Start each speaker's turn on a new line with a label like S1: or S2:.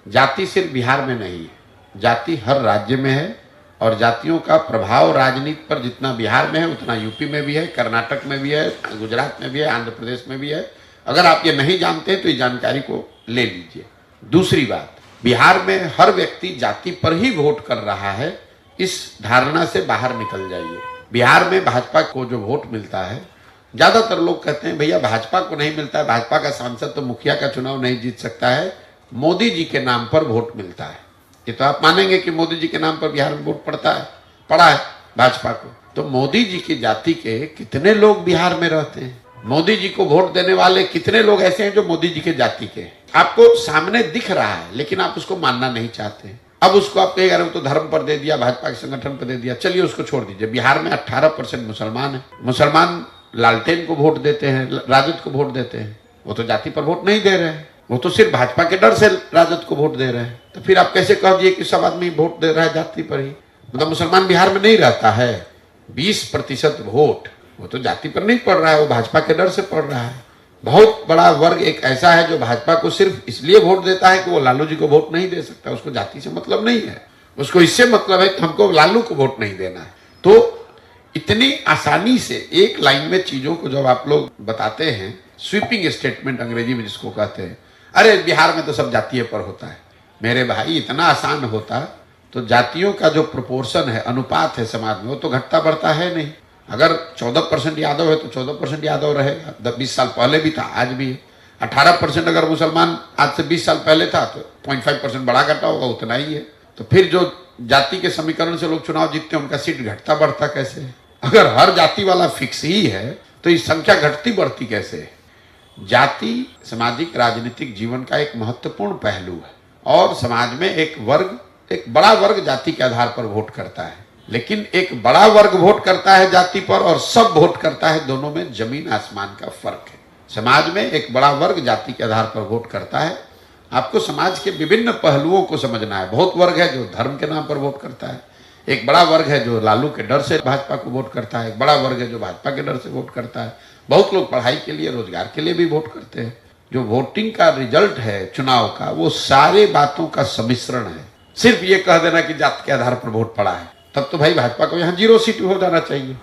S1: जाति सिर्फ बिहार में नहीं है, जाति हर राज्य में है और जातियों का प्रभाव राजनीति पर जितना बिहार में है उतना यूपी में भी है, कर्नाटक में भी है, गुजरात में भी है, आंध्र प्रदेश में भी है। अगर आप ये नहीं जानते हैं तो इस जानकारी को ले लीजिए। दूसरी बात, बिहार में हर व्यक्ति जाति पर ही वोट कर रहा है, इस धारणा से बाहर निकल जाइए। बिहार में भाजपा को जो वोट मिलता है, ज्यादातर लोग कहते हैं भैया भाजपा को नहीं मिलता है, भाजपा का सांसद तो मुखिया का चुनाव नहीं जीत सकता है, मोदी जी के नाम पर वोट मिलता है। ये तो आप मानेंगे कि मोदी जी के नाम पर बिहार में वोट पड़ा है भाजपा को। तो मोदी जी की जाति के कितने लोग बिहार में रहते हैं, मोदी जी को वोट देने वाले कितने लोग ऐसे हैं जो मोदी जी के जाति के, आपको सामने दिख रहा है, लेकिन आप उसको मानना नहीं चाहते। अब उसको आप कहेगा तो धर्म पर दे दिया, भाजपा के संगठन पर दे दिया, चलिए उसको छोड़ दीजिए। बिहार में 18% मुसलमान है, मुसलमान लालटेन को वोट देते हैं, राजद को वोट देते हैं, वो तो जाति पर वोट नहीं दे रहे हैं, वो तो सिर्फ भाजपा के डर से राजद को वोट दे रहे हैं। तो फिर आप कैसे कह दिए कि सब आदमी वोट दे रहा है जाति पर ही? मतलब मुसलमान बिहार में नहीं रहता है, 20% वोट वो तो जाति पर नहीं पड़ रहा है, वो भाजपा के डर से पड़ रहा है। बहुत बड़ा वर्ग एक ऐसा है जो भाजपा को सिर्फ इसलिए वोट देता है कि वो लालू जी को वोट नहीं दे सकता, उसको जाति से मतलब नहीं है, उसको इससे मतलब है कि हमको लालू को वोट नहीं देना है। तो इतनी आसानी से एक लाइन में चीजों को जब आप लोग बताते हैं, स्वीपिंग स्टेटमेंट अंग्रेजी में जिसको कहते हैं, अरे बिहार में तो सब जातीय पर होता है। मेरे भाई, इतना आसान होता तो जातियों का जो प्रोपोर्शन है, अनुपात है समाज में, वो तो घटता बढ़ता है नहीं। अगर 14% यादव है तो 14% यादव रहेगा, 20 साल पहले भी था, आज भी है। 18% अगर मुसलमान आज से 20 साल पहले था तो 0.5% बढ़ा घटा होगा, उतना ही है। तो फिर जो जाति के समीकरण से लोग चुनाव जीतते हैं, उनका सीट घटता बढ़ता कैसे है? अगर हर जाति वाला फिक्स ही है तो इस संख्या घटती बढ़ती कैसे है? जाति सामाजिक राजनीतिक जीवन का एक महत्वपूर्ण पहलू है और समाज में एक बड़ा वर्ग जाति के आधार पर वोट करता है, लेकिन एक बड़ा वर्ग वोट करता है जाति पर और सब वोट करता है, दोनों में जमीन आसमान का फर्क है। समाज में एक बड़ा वर्ग जाति के आधार पर वोट करता है। आपको समाज के विभिन्न पहलुओं को समझना है। बहुत वर्ग है जो धर्म के नाम पर वोट करता है, एक बड़ा वर्ग है जो लालू के डर से भाजपा को वोट करता है, एक बड़ा वर्ग है जो भाजपा के डर से वोट करता है। बहुत लोग पढ़ाई के लिए, रोजगार के लिए भी वोट करते हैं। जो वोटिंग का रिजल्ट है चुनाव का, वो सारे बातों का सम्मिश्रण है। सिर्फ ये कह देना कि जाति के आधार पर वोट पड़ा है, तब तो भाई भाजपा को यहाँ 0 सीट हो जाना चाहिए।